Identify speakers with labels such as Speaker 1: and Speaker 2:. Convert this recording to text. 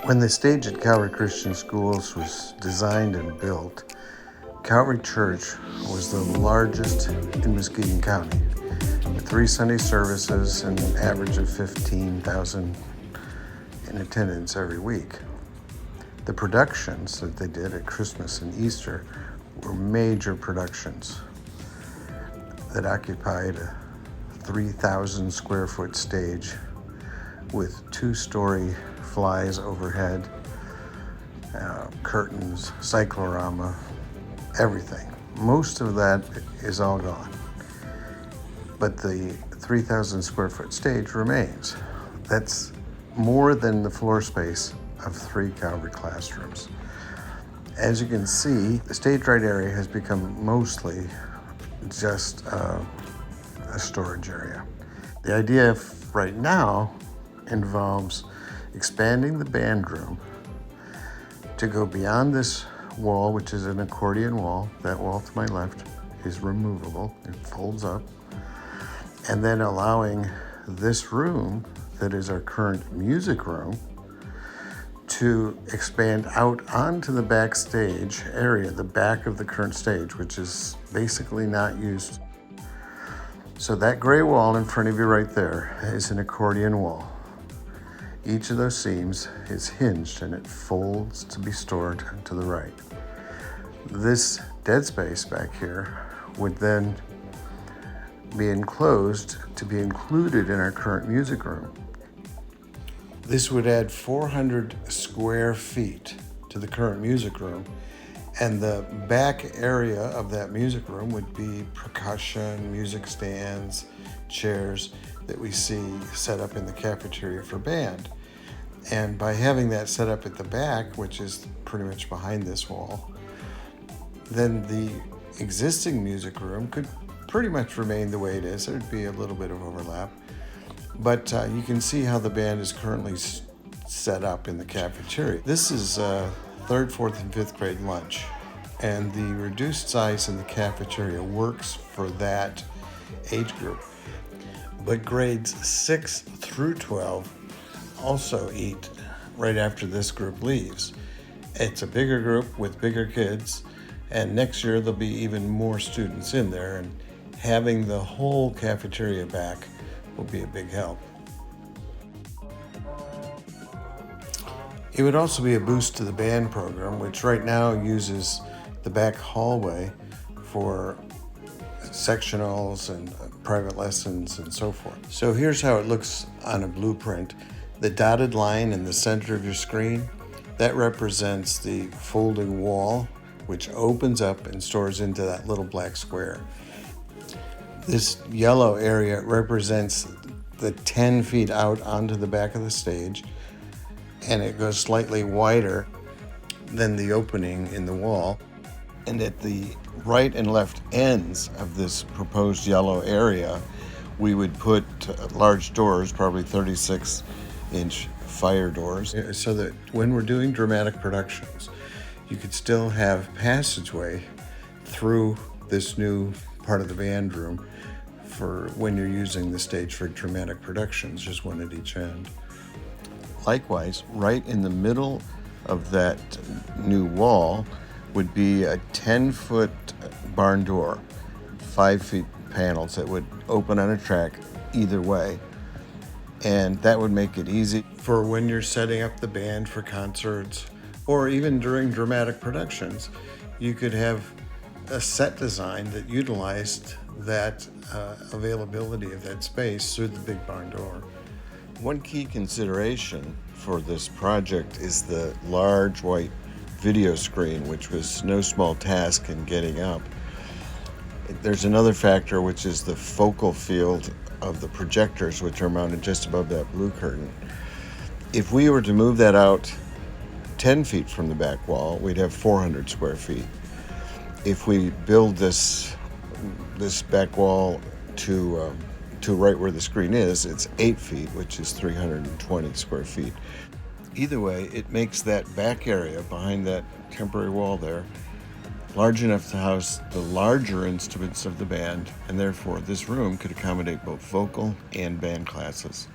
Speaker 1: When the stage at Calvary Christian Schools was designed and built, Calvary Church was the largest in Muskegon County, with 3 Sunday services and an average of 15,000 in attendance every week. The productions that they did at Christmas and Easter were major productions that occupied a 3,000 square foot stage with 2-story flies overhead, curtains, cyclorama, everything. Most of that is all gone, but the 3,000 square foot stage remains. That's more than the floor space of 3 Calvary classrooms. As you can see, the stage right area has become mostly just a storage area. The idea right now involves expanding the band room to go beyond this wall, which is an accordion wall. That wall to my left is removable. It folds up. And then allowing this room, that is our current music room, to expand out onto the backstage area, the back of the current stage, which is basically not used. So that gray wall in front of you right there is an accordion wall. Each of those seams is hinged and it folds to be stored to the right. This dead space back here would then be enclosed to be included in our current music room. This would add 400 square feet to the current music room, and the back area of that music room would be percussion, music stands, chairs that we see set up in the cafeteria for band. And by having that set up at the back, which is pretty much behind this wall, then the existing music room could pretty much remain the way it is. There'd be a little bit of overlap. But you can see how the band is currently set up in the cafeteria. This is 3rd, 4th, and 5th grade lunch. And the reduced size in the cafeteria works for that age group. But grades 6 through 12 also eat right after this group leaves. It's a bigger group with bigger kids, and next year there'll be even more students in there, and having the whole cafeteria back will be a big help. It would also be a boost to the band program, which right now uses the back hallway for sectionals and private lessons and so forth. So here's how it looks on a blueprint. The dotted line in the center of your screen, that represents the folding wall, which opens up and stores into that little black square. This yellow area represents the 10 feet out onto the back of the stage, and it goes slightly wider than the opening in the wall. And at the right and left ends of this proposed yellow area, we would put large doors, probably 36-inch fire doors, so that when we're doing dramatic productions, you could still have passageway through this new part of the band room for when you're using the stage for dramatic productions, just one at each end. Likewise, right in the middle of that new wall would be a 10-foot barn door, 5 feet panels that would open on a track either way. And that would make it easy for when you're setting up the band for concerts, or even during dramatic productions. You could have a set design that utilized that availability of that space through the big barn door. One key consideration for this project is the large white video screen, which was no small task in getting up. There's another factor, which is the focal field of the projectors, which are mounted just above that blue curtain. If we were to move that out 10 feet from the back wall, we'd have 400 square feet. If we build this back wall to right where the screen is, it's 8 feet, which is 320 square feet. Either way, it makes that back area behind that temporary wall there large enough to house the larger instruments of the band, and therefore this room could accommodate both vocal and band classes.